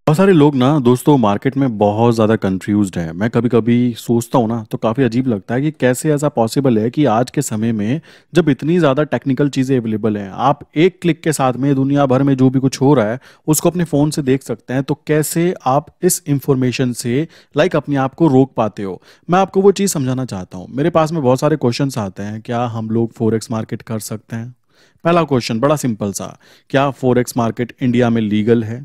बहुत सारे लोग ना दोस्तों मार्केट में बहुत ज़्यादा कंफ्यूज्ड हैं। मैं कभी कभी सोचता हूँ ना तो काफ़ी अजीब लगता है कि कैसे ऐसा पॉसिबल है कि आज के समय में जब इतनी ज़्यादा टेक्निकल चीज़ें अवेलेबल हैं, आप एक क्लिक के साथ में दुनिया भर में जो भी कुछ हो रहा है उसको अपने फ़ोन से देख सकते हैं। तो कैसे आप इस इंफॉर्मेशन से अपने आप को रोक पाते हो? मैं आपको वो चीज़ समझाना चाहता हूँ। मेरे पास में बहुत सारे क्वेश्चंस आते हैं, क्या हम लोग फोरेक्स मार्केट कर सकते हैं? पहला क्वेश्चन बड़ा सिंपल सा, क्या फोरेक्स मार्केट इंडिया में लीगल है?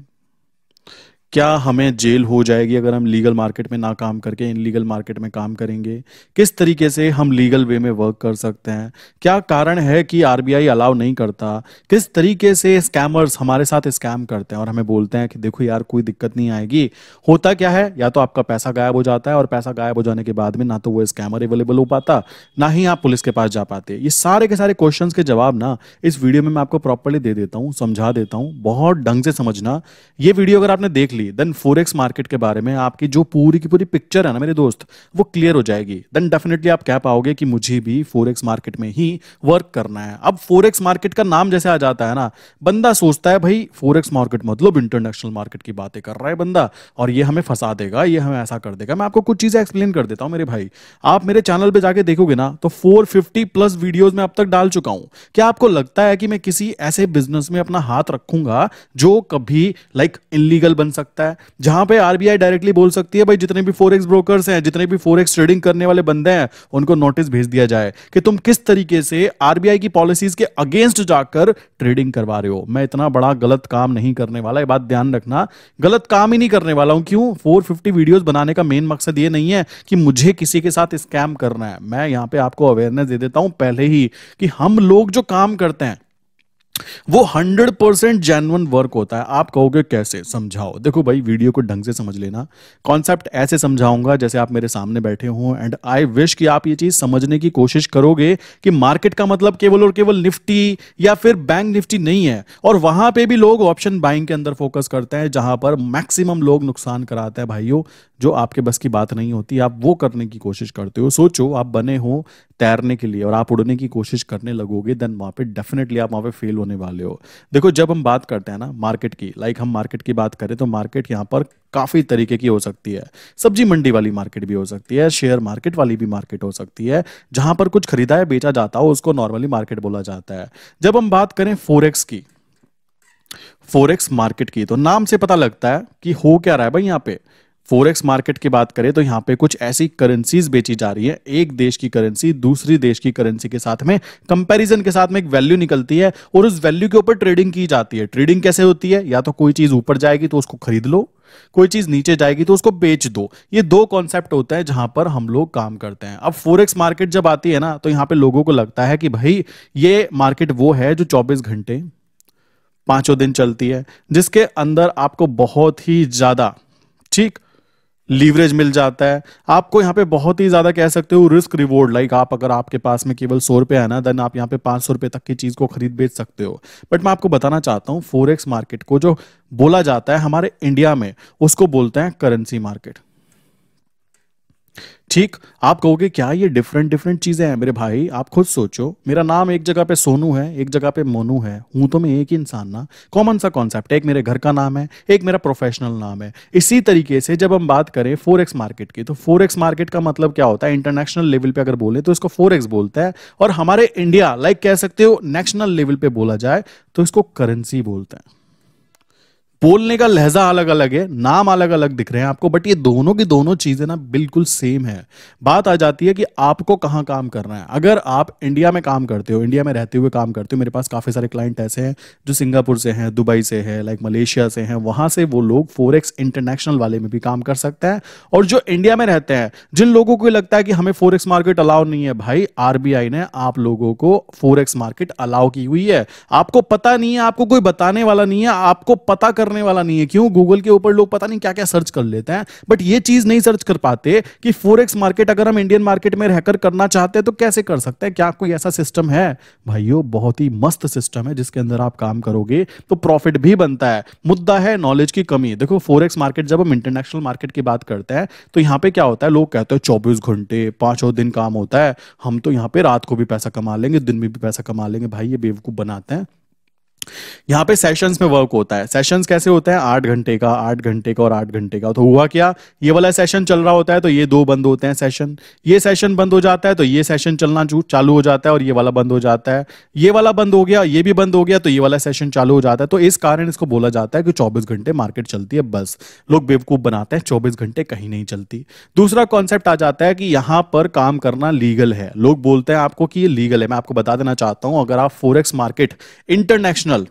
क्या हमें जेल हो जाएगी अगर हम लीगल मार्केट में ना काम करके इनलीगल मार्केट में काम करेंगे? किस तरीके से हम लीगल वे में वर्क कर सकते हैं? क्या कारण है कि आरबीआई अलाउ नहीं करता? किस तरीके से स्कैमर्स हमारे साथ स्कैम करते हैं और हमें बोलते हैं कि देखो यार कोई दिक्कत नहीं आएगी? होता क्या है, या तो आपका पैसा गायब हो जाता है और पैसा गायब हो जाने के बाद में ना तो वो स्कैमर अवेलेबल हो पाता, ना ही आप पुलिस के पास जा पाते। ये सारे के सारे क्वेश्चंस के जवाब ना इस वीडियो में मैं आपको प्रॉपर्ली दे देता हूँ, समझा देता हूँ। बहुत ढंग से समझना। ये वीडियो अगर आपने देख ली देन फोरेक्स मार्केट के बारे में आपकी जो पूरी की पूरी पिक्चर है ना मेरे दोस्त, वो क्लियर हो जाएगी। देन डेफिनेटली आप कह पाओगे कि मुझे भी फोरेक्स मार्केट में ही वर्क करना है। अब फोरेक्स मार्केट का नाम जैसे आ जाता है ना, बंदा सोचता है भाई फोरेक्स मार्केट मतलब इंटरनेशनल मार्केट की बातें कर रहा है बंदा और ये हमें फंसा देगा, ये हमें ऐसा कर देगा। मैं आपको कुछ चीजें एक्सप्लेन कर देता हूं मेरे भाई। आप मेरे चैनल पे जाके देखोगे ना तो 450 प्लस वीडियोस में अब तक डाल चुका हूं। क्या आपको लगता है कि मैं किसी ऐसे बिजनेस में अपना हाथ रखूंगा जो कभी इनलीगल बन सकता है, जहां पे आरबीआई डायरेक्टली बोल सकती है भाई जितने भी फोरेक्स ब्रोकर्स हैं, जितने भी फोरेक्स ट्रेडिंग करने वाले बंदे हैं, उनको नोटिस भेज दिया जाए कि तुम किस तरीके से आरबीआई की पॉलिसीज के अगेंस्ट जाकर ट्रेडिंग करवा रहे हो? मैं इतना बड़ा गलत काम नहीं करने वाला, ये बात ध्यान रखना। गलत काम ही नहीं करने वाला हूं। क्यों? 450 वीडियोस बनाने का मेन मकसद ये नहीं है कि मुझे किसी के साथ स्कैम करना है। मैं यहां पे आपको अवेयरनेस दे देता हूं पहले ही कि हम लोग जो काम करते हैं वो 100% जेन्युइन वर्क होता है। आप कहोगे कैसे? समझाओ। देखो भाई, वीडियो को ढंग से समझ लेना। कॉन्सेप्ट ऐसे समझाऊंगा जैसे आप मेरे सामने बैठे हो, एंड आई विश कि आप ये चीज समझने की कोशिश करोगे कि मार्केट का मतलब केवल और केवल निफ्टी या फिर बैंक निफ्टी नहीं है। और वहां पे भी लोग ऑप्शन बाइंग के अंदर फोकस करते हैं जहां पर मैक्सिमम लोग नुकसान कराते हैं भाइयों। जो आपके बस की बात नहीं होती आप वो करने की कोशिश करते हो। सोचो, आप बने हो तैरने के लिए और आप उड़ने की कोशिश करने लगोगे, देन वहां पे डेफिनेटली आप वहां पे फेल होने वाले हो। देखो, जब हम बात करते हैं ना मार्केट की, हम मार्केट की बात करें तो मार्केट यहाँ पर काफी तरीके की हो सकती है। सब्जी मंडी वाली मार्केट भी हो सकती है, शेयर मार्केट वाली भी मार्केट हो सकती है, जहां पर कुछ खरीदा या बेचा जाता हो उसको नॉर्मली मार्केट बोला जाता है। जब हम बात करें फोरेक्स की, फोरेक्स मार्केट की, तो नाम से पता लगता है कि हो क्या रहा है भाई यहाँ पे। फोरेक्स मार्केट की बात करें तो यहाँ पे कुछ ऐसी करेंसीज बेची जा रही है, एक देश की करेंसी दूसरी देश की करेंसी के साथ में कंपैरिजन के साथ में एक वैल्यू निकलती है और उस वैल्यू के ऊपर ट्रेडिंग की जाती है। ट्रेडिंग कैसे होती है? या तो कोई चीज ऊपर जाएगी तो उसको खरीद लो, कोई चीज नीचे जाएगी तो उसको बेच दो। ये दो कॉन्सेप्ट होता है जहां पर हम लोग काम करते हैं। अब फोरेक्स मार्केट जब आती है ना तो यहाँ पे लोगों को लगता है कि भाई ये मार्केट वो है जो 24 घंटे पांचों दिन चलती है, जिसके अंदर आपको बहुत ही ज्यादा ठीक लीवरेज मिल जाता है। आपको यहाँ पे बहुत ही ज्यादा कह सकते हो रिस्क रिवॉर्ड, आप अगर आपके पास में केवल 100 रुपए है ना, देन आप यहाँ पे 500 रुपए तक की चीज को खरीद बेच सकते हो। बट मैं आपको बताना चाहता हूँ, फोरेक्स मार्केट को जो बोला जाता है हमारे इंडिया में उसको बोलते हैं करेंसी मार्केट। ठीक, आप कहोगे क्या ये डिफरेंट डिफरेंट चीजें हैं? मेरे भाई आप खुद सोचो, मेरा नाम एक जगह पे सोनू है, एक जगह पे मोनू है, हूं तो मैं एक ही इंसान ना। कॉमन सा कॉन्सेप्ट है, एक मेरे घर का नाम है, एक मेरा प्रोफेशनल नाम है। इसी तरीके से जब हम बात करें फोरेक्स मार्केट की, तो फोरेक्स मार्केट का मतलब क्या होता है? इंटरनेशनल लेवल पे अगर बोले तो इसको फोरेक्स बोलता है, और हमारे इंडिया कह सकते हो नेशनल लेवल पे बोला जाए तो इसको करेंसी बोलते हैं। बोलने का लहजा अलग अलग है, नाम अलग अलग दिख रहे हैं आपको, बट ये दोनों की दोनों चीजें ना बिल्कुल सेम है। बात आ जाती है कि आपको कहां काम करना है। अगर आप इंडिया में काम करते हो, इंडिया में रहते हुए काम करते हो, मेरे पास काफी सारे क्लाइंट ऐसे हैं जो सिंगापुर से हैं, दुबई से है, मलेशिया से हैं, वहां से वो लोग फोरेक्स इंटरनेशनल वाले में भी काम कर सकते हैं। और जो इंडिया में रहते हैं, जिन लोगों को लगता है कि हमें फोरेक्स मार्केट अलाउ नहीं है, भाई आरबीआई ने आप लोगों को फोरेक्स मार्केट अलाउ की हुई है। आपको पता नहीं है, आपको कोई बताने वाला नहीं है, आपको पता करने वाला नहीं है। क्यों? गूगल के ऊपर लोग पता नहीं क्या क्या सर्च कर लेते हैं, बट ये चीज नहीं सर्च कर पाते कि फोरेक्स मार्केट अगर हम इंडियन मार्केट में रहकर करना चाहते हैं तो कैसे कर सकते हैं। क्या कोई ऐसा सिस्टम है? भाइयों, बहुत ही मस्त सिस्टम है जिसके अंदर आप काम करोगे तो प्रॉफिट भी बनता है। मुद्दा है नॉलेज की कमी। देखो, फोरेक्स मार्केट जब हम इंटरनेशनल मार्केट की बात करते हैं तो यहां पे क्या होता है, लोग कहते हैं 24 घंटे पांचों दिन काम होता है, हम तो यहां पे रात को भी पैसा कमा लेंगे, दिन में भी पैसा कमा लेंगे। भाई ये बेवकूफ बनाते हैं। यहाँ पे सेशंस में वर्क होता है। सेशंस कैसे होता है, 8 घंटे का, 8 घंटे का और 8 घंटे का। तो हुआ क्या, ये वाला सेशन चल रहा होता है तो ये दो बंद होते हैं सेशन, ये सेशन बंद हो जाता है तो ये सेशन चलना चालू हो जाता है और ये वाला बंद हो जाता है, ये वाला बंद हो गया, ये भी बंद हो गया तो ये वाला सेशन चालू हो जाता है। तो इस कारण इसको बोला जाता है कि 24 घंटे मार्केट चलती है। बस लोग बेवकूफ बनाते हैं, 24 घंटे कहीं नहीं चलती। दूसरा कॉन्सेप्ट आ जाता है कि यहां पर काम करना लीगल है। लोग बोलते हैं आपको कि ये लीगल है। मैं आपको बता देना चाहता हूं, अगर आप forex market international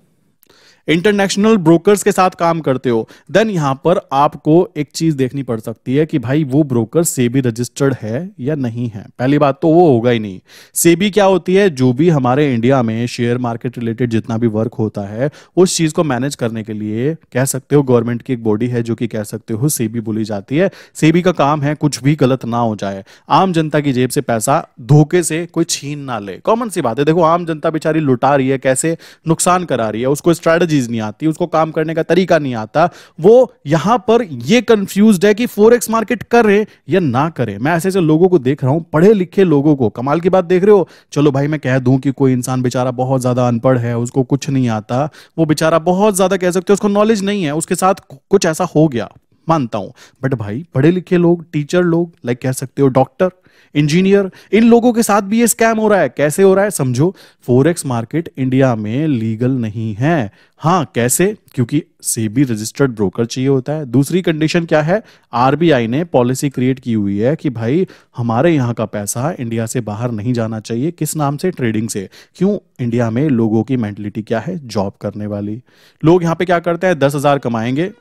international brokers के साथ काम करते हो, देन यहां पर आपको एक चीज देखनी पड़ सकती है कि भाई वो ब्रोकर सेबी रजिस्टर्ड है या नहीं है। पहली बात तो वो होगा ही नहीं। सेबी क्या होती है, जो भी हमारे इंडिया में शेयर मार्केट रिलेटेड जितना भी वर्क होता है उस चीज को मैनेज करने के लिए कह सकते हो गवर्नमेंट की एक बॉडी है जो कि कह सकते हो सेबी बोली जाती है। सेबी का काम है कुछ भी गलत ना हो जाए, आम जनता की जेब से पैसा धोखे से कोई छीन ना ले। कॉमन सी बात है, देखो आम जनता बेचारी लुटा रही है, कैसे नुकसान करा रही है, उसको स्ट्रेटजी नहीं आती, उसको काम करने का तरीका नहीं आता। वो यहां पर ये कंफ्यूज्ड है कि फोरेक्स मार्केट करे या ना करे। मैं ऐसे ऐसे लोगों को देख रहा हूं, पढ़े लिखे लोगों को। कमाल की बात देख रहे हो, चलो भाई मैं कह दूं कि कोई इंसान बेचारा बहुत ज्यादा अनपढ़ है, उसको कुछ नहीं आता, वो बेचारा बहुत ज्यादा कह सकते हो उसको नॉलेज नहीं है, उसके साथ कुछ ऐसा हो गया, मानता हूं। बट भाई पढ़े लिखे लोग, टीचर लोग, लाइक कह सकते हो डॉक्टर, इंजीनियर, इन लोगों के साथ भी ये स्कैम हो रहा है। कैसे हो रहा है समझो, फोरेक्स मार्केट इंडिया में लीगल नहीं है। हाँ कैसे, क्योंकि सेबी रजिस्टर्ड ब्रोकर चाहिए होता है। दूसरी कंडीशन क्या है, आरबीआई ने पॉलिसी क्रिएट की हुई है कि भाई हमारे यहाँ का पैसा इंडिया से बाहर नहीं जाना चाहिए। किस नाम से, ट्रेडिंग से। क्यों, इंडिया में लोगों की मेंटलिटी क्या है, जॉब करने वाली। लोग यहाँ पे क्या करते हैं, 10,000 कमाएंगे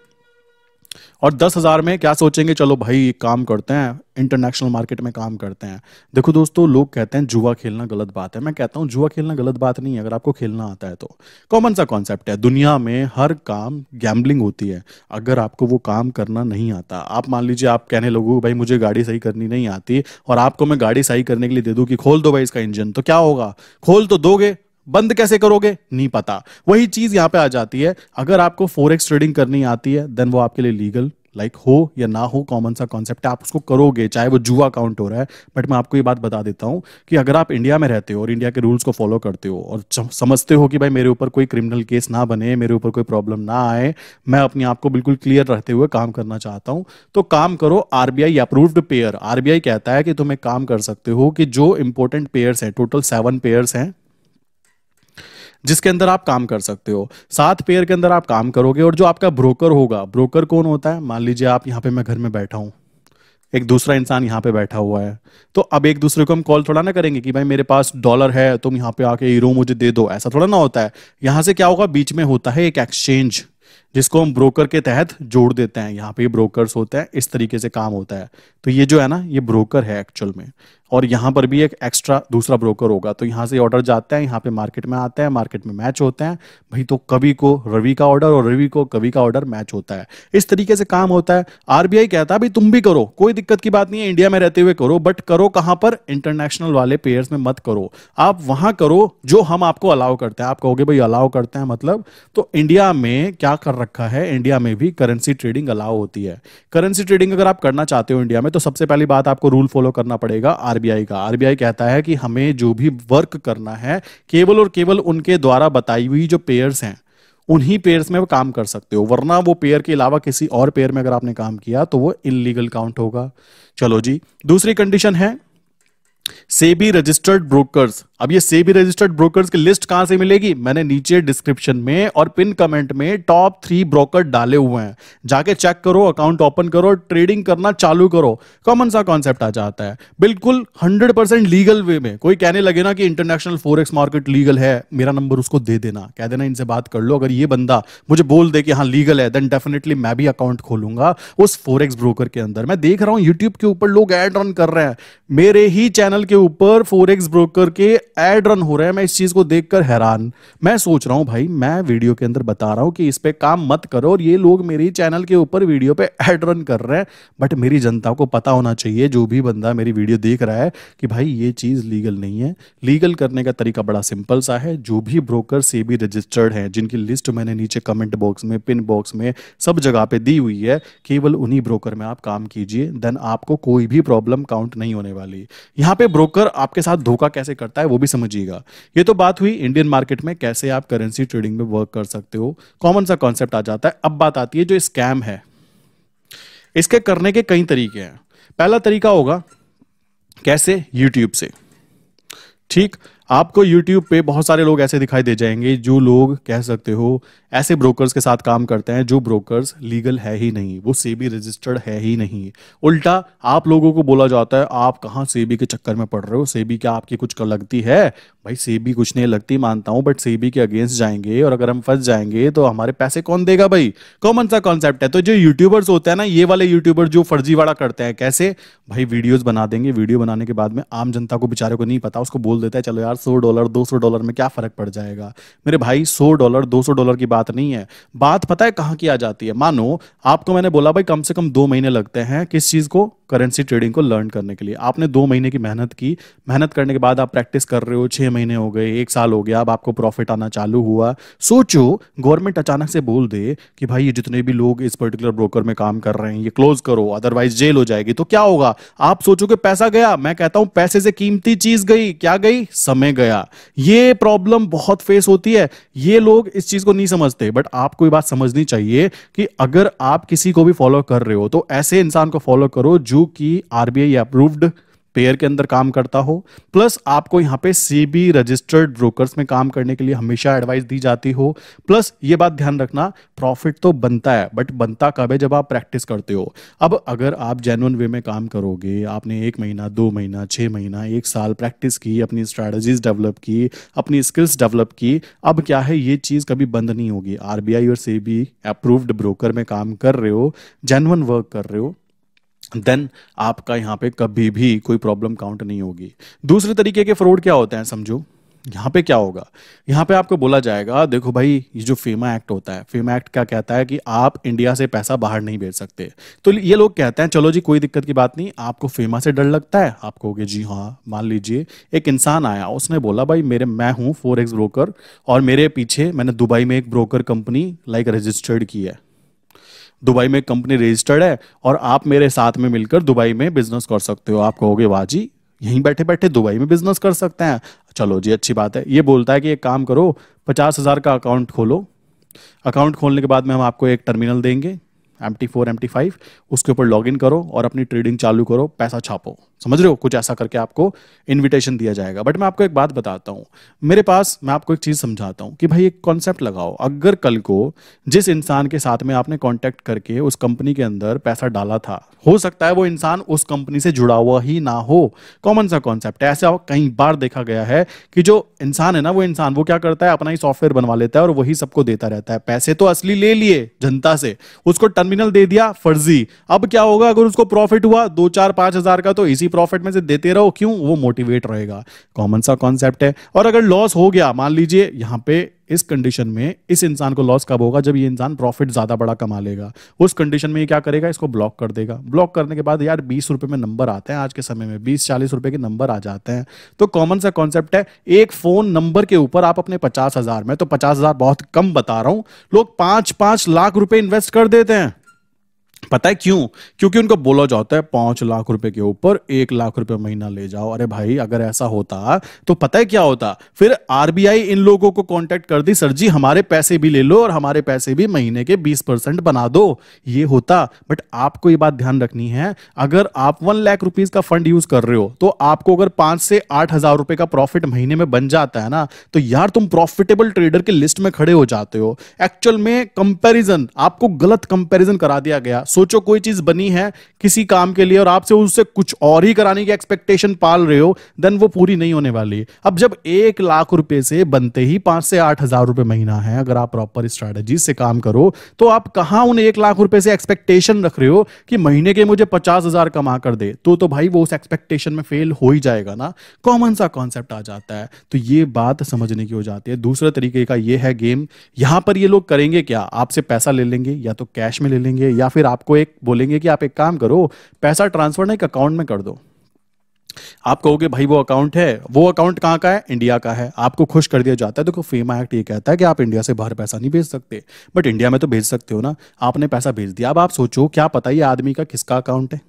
और 10,000 में क्या सोचेंगे, चलो भाई एक काम करते हैं, इंटरनेशनल मार्केट में काम करते हैं। देखो दोस्तों, लोग कहते हैं जुआ खेलना गलत बात है। मैं कहता हूं जुआ खेलना गलत बात नहीं है अगर आपको खेलना आता है तो। कॉमन सा कॉन्सेप्ट है, दुनिया में हर काम गैम्बलिंग होती है। अगर आपको वो काम करना नहीं आता, आप मान लीजिए आप कहने लगो भाई मुझे गाड़ी सही करनी नहीं आती, और आपको मैं गाड़ी सही करने के लिए दे दूं कि खोल दो भाई इसका इंजन, तो क्या होगा, खोल तो दोगे, बंद कैसे करोगे नहीं पता। वही चीज यहां पे आ जाती है। अगर आपको फोरेक्स ट्रेडिंग करनी आती है देन वो आपके लिए लीगल, लाइक हो या ना हो, कॉमन सा कॉन्सेप्ट है, आप उसको करोगे चाहे वो जुआ काउंट हो रहा है। बट मैं आपको ये बात बता देता हूं कि अगर आप इंडिया में रहते हो और इंडिया के रूल्स को फॉलो करते हो और समझते हो कि भाई मेरे ऊपर कोई क्रिमिनल केस ना बने, मेरे ऊपर कोई प्रॉब्लम ना आए, मैं अपने आप को बिल्कुल क्लियर रहते हुए काम करना चाहता हूं, तो काम करो आरबीआई अप्रूव्ड पेयर। आरबीआई कहता है कि तुम एक काम कर सकते हो कि जो इंपॉर्टेंट पेयर्स हैं, टोटल 7 पेयर्स हैं जिसके अंदर आप काम कर सकते हो, 7 पेयर के अंदर आप काम करोगे। और जो आपका ब्रोकर होगा, ब्रोकर कौन होता है, मान लीजिए आप यहाँ पे, मैं घर में बैठा हूं, एक दूसरा इंसान यहाँ पे बैठा हुआ है, तो अब एक दूसरे को हम कॉल थोड़ा ना करेंगे कि भाई मेरे पास डॉलर है तुम यहाँ पे आके हीरो मुझे दे दो, ऐसा थोड़ा ना होता है। यहां से क्या होगा, बीच में होता है एक एक्सचेंज जिसको हम ब्रोकर के तहत जोड़ देते हैं। यहाँ पे ब्रोकर्स होते हैं, इस तरीके से काम होता है। तो ये जो है ना, ये ब्रोकर है एक्चुअल में, और यहाँ पर भी एक एक्स्ट्रा दूसरा ब्रोकर होगा। तो यहाँ से ऑर्डर जाते हैं, यहाँ पे मार्केट में आते हैं, मार्केट में मैच होते हैं भाई। तो कवि को रवि का ऑर्डर और रवि को कवि का ऑर्डर मैच होता है। इस तरीके से काम होता है। आरबीआई कहता है भाई तुम भी करो, कोई दिक्कत की बात नहीं है, इंडिया में रहते हुए करो, बट करो कहां पर, इंटरनेशनल वाले पेयर्स में मत करो। आप वहां करो जो हम आपको अलाउ करते हैं। आप कहोगे भाई अलाउ करते हैं मतलब, तो इंडिया में क्या कर रखा है, इंडिया में भी करेंसी ट्रेडिंग अलाउ होती है। करेंसी ट्रेडिंग अगर आप करना चाहते हो इंडिया में, तो सबसे पहली बात आपको रूल फॉलो करना पड़ेगा आरबीआई का। आरबीआई कहता है कि हमें जो भी वर्क करना है केवल और केवल उनके द्वारा बताई हुई जो पेयर्स हैं उन्हीं पेयर्स में वो काम कर सकते हो, वरना वो पेयर के अलावा किसी और पेयर में अगर आपने काम किया तो वो इलीगल काउंट होगा। चलो जी, दूसरी कंडीशन है सेबी रजिस्टर्ड ब्रोकर्स। अब ये सेबी रजिस्टर्ड ब्रोकर्स की लिस्ट कहां से मिलेगी, मैंने नीचे डिस्क्रिप्शन में और पिन कमेंट में टॉप 3 ब्रोकर डाले हुए हैं, जाके चेक करो, अकाउंट ओपन करो, ट्रेडिंग करना चालू करो। कॉमन सा कॉन्सेप्ट आ जाता है, बिल्कुल 100% लीगल वे में। कोई कहने लगे ना कि इंटरनेशनल फोरेक्स मार्केट लीगल है, मेरा नंबर उसको दे देना, कह देना इनसे बात कर लो। अगर ये बंदा मुझे बोल दे कि हाँ लीगल है, देन डेफिनेटली मैं भी अकाउंट खोलूंगा उस फोरेक्स ब्रोकर के अंदर। मैं देख रहा हूं यूट्यूब के ऊपर लोग एड रन कर रहे हैं, मेरे ही चैनल के ऊपर फोरेक्स ब्रोकर के एड रन हो रहे हैं। मैं इस चीज को देखकर हैरान, मैं सोच रहा हूं भाई मैं वीडियो के अंदर बता रहा हूं कि इस पे काम मत करो, और ये लोग मेरे चैनल के ऊपर वीडियो पे एड रन कर रहे हैं। बट मेरी जनता को पता होना चाहिए, जो भी बंदा मेरी वीडियो देख रहा है, कि भाई ये चीज लीगल नहीं है। लीगल करने का तरीका बड़ा सिंपल सा है। जो भी ब्रोकर सेबी रजिस्टर्ड हैं, जिनकी लिस्ट मैंने नीचे कमेंट बॉक्स में, पिन बॉक्स में, सब जगह पे दी हुई है, केवल उन्हीं ब्रोकर में आप काम कीजिए, देन आपको कोई भी प्रॉब्लम काउंट नहीं होने वाली। यहाँ पे पे ब्रोकर आपके साथ धोखा कैसे करता है वो भी समझिएगा। ये तो बात हुई इंडियन मार्केट में कैसे आप करेंसी ट्रेडिंग में वर्क कर सकते हो, कॉमन सा कॉन्सेप्ट आ जाता है। अब बात आती है जो स्कैम है, इसके करने के कई तरीके हैं। पहला तरीका होगा कैसे, यूट्यूब से। ठीक, आपको YouTube पे बहुत सारे लोग ऐसे दिखाई दे जाएंगे जो लोग कह सकते हो ऐसे ब्रोकर्स के साथ काम करते हैं जो ब्रोकर्स लीगल है ही नहीं, वो सेबी रजिस्टर्ड है ही नहीं। उल्टा आप लोगों को बोला जाता है आप कहाँ सेबी के चक्कर में पड़ रहे हो, सेबी क्या आपकी कुछ लगती है? भाई सेबी कुछ नहीं लगती मानता हूं, बट सेबी के अगेंस्ट जाएंगे और अगर हम फंस जाएंगे तो हमारे पैसे कौन देगा भाई? कॉमन सा कॉन्सेप्ट है। तो जो यूट्यूबर्स होते हैं ना, ये वाले यूट्यूबर जो फर्जीवाड़ा करते हैं, कैसे भाई वीडियोस बना देंगे, वीडियो बनाने के बाद में आम जनता को बेचारे को नहीं पता, उसको बोल देता है चलो यार $100 $200 में क्या फर्क पड़ जाएगा। मेरे भाई $100 $200 की बात नहीं है, बात पता है कहां की आ जाती है। मानो आपको मैंने बोला भाई कम से कम 2 महीने लगते हैं किस चीज को, करेंसी ट्रेडिंग को लर्न करने के लिए। आपने 2 महीने की मेहनत की, मेहनत करने के बाद आप प्रैक्टिस कर रहे हो, 6 महीने हो गए, 1 साल हो गया, अब आपको प्रॉफिट आना चालू हुआ। सोचो गवर्नमेंट अचानक से बोल दे कि भाई ये जितने भी लोग इस पर्टिकुलर ब्रोकर में काम कर रहे हैं ये क्लोज करो अदरवाइज जेल हो जाएगी, तो क्या होगा? आप सोचोगे पैसा गया। मैं कहता हूं पैसे से कीमती चीज गई, क्या गई? समय गया। ये प्रॉब्लम बहुत फेस होती है, ये लोग इस चीज को नहीं समझते। बट आपको ये बात समझनी चाहिए कि अगर आप किसी को भी फॉलो कर रहे हो तो ऐसे इंसान को फॉलो करो जो कि आरबीआई अप्रूव्ड पेयर के अंदर काम करता हो, प्लस आपको यहां पे सेबी रजिस्टर्ड ब्रोकर्स में काम करने के लिए हमेशा एडवाइस दी जाती हो। प्लस ये बात ध्यान रखना, प्रॉफिट तो बनता है बट बनता कब है? जब आप प्रैक्टिस करते हो। अब अगर आप जेन्युइन वे में काम करोगे, आपने 1 महीना 2 महीना 6 महीना 1 साल प्रैक्टिस की, अपनी स्ट्रैटेजीज डेवलप की, अपनी स्किल्स डेवलप की, अब क्या है ये चीज कभी बंद नहीं होगी। आरबीआई और सेबी अप्रूव्ड ब्रोकर में काम कर रहे हो, जेन्युइन वर्क कर रहे हो, देन आपका यहां पे कभी भी कोई प्रॉब्लम काउंट नहीं होगी। दूसरे तरीके के फ्रॉड क्या होते हैं समझो। यहां पे क्या होगा, यहां पे आपको बोला जाएगा देखो भाई ये जो फेमा एक्ट होता है, फेमा एक्ट क्या कहता है कि आप इंडिया से पैसा बाहर नहीं भेज सकते। तो ये लोग कहते हैं चलो जी कोई दिक्कत की बात नहीं, आपको फेमा से डर लगता है? आप कहोगे जी हाँ। मान लीजिए एक इंसान आया, उसने बोला भाई मैं हूं फॉरेक्स ब्रोकर और मेरे पीछे मैंने दुबई में एक ब्रोकर कंपनी लाइक रजिस्टर्ड की है, दुबई में कंपनी रजिस्टर्ड है और आप मेरे साथ में मिलकर दुबई में बिजनेस कर सकते हो। आप कहोगे वाह जी, यहीं बैठे बैठे दुबई में बिजनेस कर सकते हैं, चलो जी अच्छी बात है। ये बोलता है कि एक काम करो 50,000 का अकाउंट खोलो, अकाउंट खोलने के बाद में हम आपको एक टर्मिनल देंगे MT4 MT5, उसके ऊपर लॉगिन करो और अपनी ट्रेडिंग चालू करो, पैसा छापो। समझ रहे हो? कुछ ऐसा करके आपको इनविटेशन दिया जाएगा। बट मैं आपको एक बात बताता हूं, मेरे पास मैं आपको एक चीज समझाता हूं कि भाई एक कॉन्सेप्ट लगाओ, अगर कल को जिस इंसान के साथ में आपने कांटेक्ट करके उस कंपनी के अंदर पैसा डाला था, हो सकता है वो इंसान उस कंपनी से जुड़ा हुआ ही ना हो। कॉमन सा कॉन्सेप्ट है, ऐसा कई बार देखा गया है कि जो इंसान है ना, वो इंसान वो क्या करता है, अपना ही सॉफ्टवेयर बनवा लेता है और वही सबको देता रहता है। पैसे तो असली ले लिए जनता से, उसको टर्मिनल दे दिया फर्जी। अब क्या होगा अगर उसको प्रॉफिट हुआ 2-4-5 हज़ार का, तो इसी प्रॉफिट में से देते रहो, क्यों? वो मोटिवेट रहेगा। कॉमन सा कॉन्सेप्ट है। और अगर लॉस हो गया, मान लीजिए यहां पे इस कंडीशन में इस इंसान को लॉस कब होगा? जब ये इंसान प्रॉफिट ज्यादा बड़ा कमा लेगा। उस कंडीशन में ये क्या करेगा? इसको ब्लॉक कर देगा। ब्लॉक करने के बाद यार 20 रुपए में नंबर आते हैं आज के समय में, 20-40 रुपए के नंबर आ जाते हैं। तो कॉमन सा कॉन्सेप्ट है, एक फोन नंबर के ऊपर आप अपने 50,000 में, तो 50,000 बहुत कम बता रहा हूं, लोग 5-5 लाख रुपए इन्वेस्ट कर देते हैं। पता है क्यों? क्योंकि उनको बोला जाता है 5 लाख रुपए के ऊपर 1 लाख रुपए महीना ले जाओ। अरे भाई अगर ऐसा होता तो पता है क्या होता? फिर आरबीआई इन लोगों को कांटेक्ट कर दी, सर जी हमारे पैसे भी ले लो और हमारे पैसे भी महीने के 20% बना दो, ये होता। बट आपको ये बात ध्यान रखनी है, अगर आप 1 लाख रुपीज का फंड यूज कर रहे हो तो आपको अगर 5 से 8 हजार रुपए का प्रॉफिट महीने में बन जाता है ना, तो यार तुम प्रॉफिटेबल ट्रेडर की लिस्ट में खड़े हो जाते हो। एक्चुअल में कंपैरिजन, आपको गलत कंपैरिजन करा दिया गया। सोचो कोई चीज बनी है किसी काम के लिए और आपसे उससे कुछ और ही कराने की एक्सपेक्टेशन पाल रहे हो, देन वो पूरी नहीं होने वाली। अब जब 1 लाख रुपए से बनते ही 5 से 8 हजार रुपए महीना है, अगर आप प्रॉपर स्ट्रैटेजी से काम करो, तो आप कहां उन 1 लाख रुपए से एक्सपेक्टेशन रख रहे हो कि महीने के मुझे 50,000 कमा कर दे, तो भाई वो उस एक्सपेक्टेशन में फेल हो ही जाएगा ना। कॉमन सा कॉन्सेप्ट आ जाता है, तो ये बात समझने की हो जाती है। दूसरे तरीके का ये है गेम। यहां पर ये लोग करेंगे क्या? आपसे पैसा ले लेंगे, या तो कैश में ले लेंगे, या फिर आपको एक बोलेंगे कि आप एक काम करो, पैसा ट्रांसफर ना एक अकाउंट में कर दो। आप कहोगे भाई वो अकाउंट है, वो अकाउंट कहां का है? इंडिया का है। आपको खुश कर दिया जाता है। देखो फेमा एक्ट ये कहता है कि आप इंडिया से बाहर पैसा नहीं भेज सकते, बट इंडिया में तो भेज सकते हो ना। आपने पैसा भेज दिया। अब आप सोचो क्या पता ये आदमी का किसका अकाउंट है,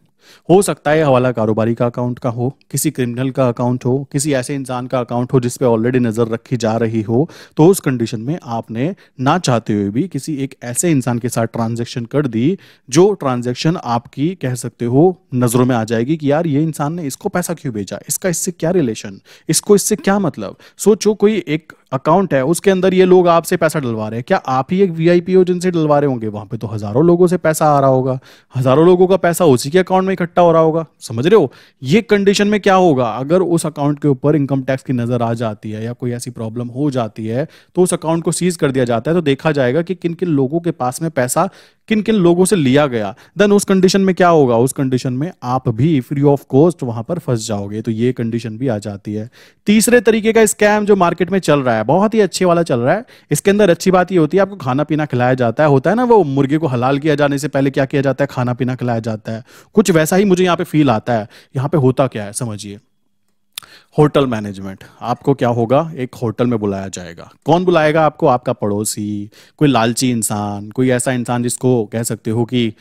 हो सकता है हवाला कारोबारी का अकाउंट का हो, किसी क्रिमिनल का अकाउंट हो, किसी ऐसे इंसान का अकाउंट हो जिस पे ऑलरेडी नज़र रखी जा रही हो। तो उस कंडीशन में आपने ना चाहते हुए भी किसी एक ऐसे इंसान के साथ ट्रांजैक्शन कर दी, जो ट्रांजैक्शन आपकी कह सकते हो नज़रों में आ जाएगी कि यार ये इंसान ने इसको पैसा क्यों भेजा, इसका इससे क्या रिलेशन, इसको इससे क्या मतलब। सोचो कोई एक अकाउंट है, उसके अंदर ये लोग आपसे पैसा डलवा रहे हैं, क्या आप ही एक वीआईपी हो जिनसे डलवा रहे होंगे? वहां पे तो हजारों लोगों से पैसा आ रहा होगा, हजारों लोगों का पैसा उसी के अकाउंट में इकट्ठा हो रहा होगा। समझ रहे हो? ये कंडीशन में क्या होगा, अगर उस अकाउंट के ऊपर इनकम टैक्स की नजर आ जाती है या कोई ऐसी प्रॉब्लम हो जाती है, तो उस अकाउंट को सीज कर दिया जाता है। तो देखा जाएगा कि किन किन लोगों के पास में पैसा किन किन लोगों से लिया गया। देन उस कंडीशन में क्या होगा, उस कंडीशन में आप भी फ्री ऑफ कॉस्ट वहां पर फंस जाओगे। तो ये कंडीशन भी आ जाती है। तीसरे तरीके का स्कैम जो मार्केट में चल रहा है, बहुत ही अच्छे वाला चल रहा है। इसके अंदर अच्छी बात ये होती है, आपको खाना पीना खिलाया जाता है, होता है ना वो मुर्गे को हलाल किया जाने से पहले क्या किया जाता है, खाना पीना खिलाया जाता है। कुछ वैसा ही मुझे यहाँ पे फील आता है। यहाँ पे होता क्या है समझिए, होटल मैनेजमेंट। आपको क्या होगा, एक होटल में बुलाया जाएगा। कौन बुलाएगा आपको? आपका पड़ोसी, कोई लालची इंसान, कोई ऐसा इंसान जिसको कह सकते हो कि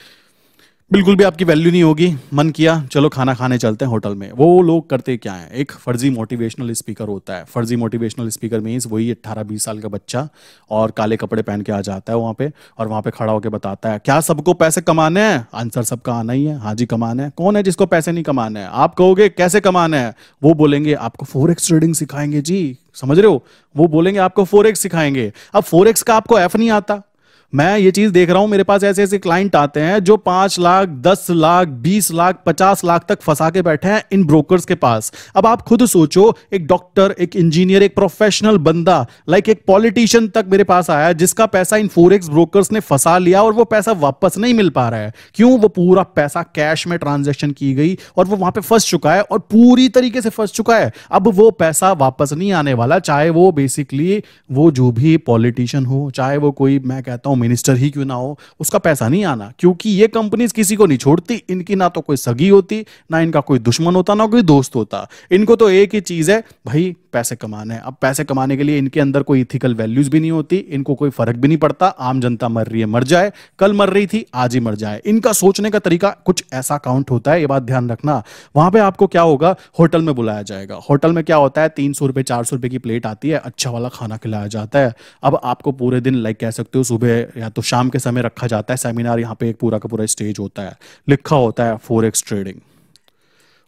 बिल्कुल भी आपकी वैल्यू नहीं होगी। मन किया चलो खाना खाने चलते हैं होटल में। वो लोग करते क्या है, एक फर्जी मोटिवेशनल स्पीकर होता है। फर्जी मोटिवेशनल स्पीकर मीन्स वही 18-20 साल का बच्चा और काले कपड़े पहन के आ जाता है वहां पे, और वहां पे खड़ा होकर बताता है क्या सबको पैसे कमाने हैं? आंसर सबका आना ही है, हाँ जी कमाने हैं। कौन है जिसको पैसे नहीं कमाने हैं? आप कहोगे कैसे कमाने हैं, वो बोलेंगे आपको फोरेक्स ट्रेडिंग सिखाएंगे जी। समझ रहे हो? वो बोलेंगे आपको फोरेक्स सिखाएंगे। अब फोरेक्स का आपको एफ नहीं आता। मैं ये चीज देख रहा हूं, मेरे पास ऐसे ऐसे क्लाइंट आते हैं जो 5 लाख, 10 लाख, 20 लाख, 50 लाख तक फंसा के बैठे हैं इन ब्रोकर्स के पास। अब आप खुद सोचो, एक डॉक्टर, एक इंजीनियर, एक प्रोफेशनल बंदा, लाइक एक पॉलिटिशियन तक मेरे पास आया जिसका पैसा इन फोरेक्स ब्रोकर्स ने फंसा लिया और वो पैसा वापस नहीं मिल पा रहा है। क्यों? वो पूरा पैसा कैश में ट्रांजेक्शन की गई और वो वहां पे फंस चुका है, और पूरी तरीके से फंस चुका है। अब वो पैसा वापस नहीं आने वाला, चाहे वो बेसिकली वो जो भी पॉलिटिशियन हो, चाहे वो कोई मैं कहता हूं मिनिस्टर ही क्यों ना हो, उसका पैसा नहीं आना। क्योंकि ये कंपनीज किसी को नहीं छोड़ती। इनकी ना तो कोई सगी होती, ना इनका कोई दुश्मन होता, ना कोई दोस्त होता। इनको तो एक ही चीज है भाई, पैसे कमाने हैं। अब पैसे कमाने के लिए इनके अंदर कोई इथिकल वैल्यूज भी नहीं होती। इनको कोई फर्क भी नहीं पड़ता, आम जनता मर रही है मर जाए, कल मर रही थी आज ही मर जाए। इनका सोचने का तरीका कुछ ऐसा काउंट होता है, ये बात ध्यान रखना। वहां पे आपको क्या होगा, होटल में बुलाया जाएगा। होटल में क्या होता है, 300 रुपए 400 रुपए की प्लेट आती है, अच्छा वाला खाना खिलाया जाता है। अब आपको पूरे दिन लाइक कह सकते हो सुबह या तो शाम के समय रखा जाता है सेमिनार। यहाँ पे एक पूरा का पूरा स्टेज होता है, लिखा होता है फॉरेक्स ट्रेडिंग।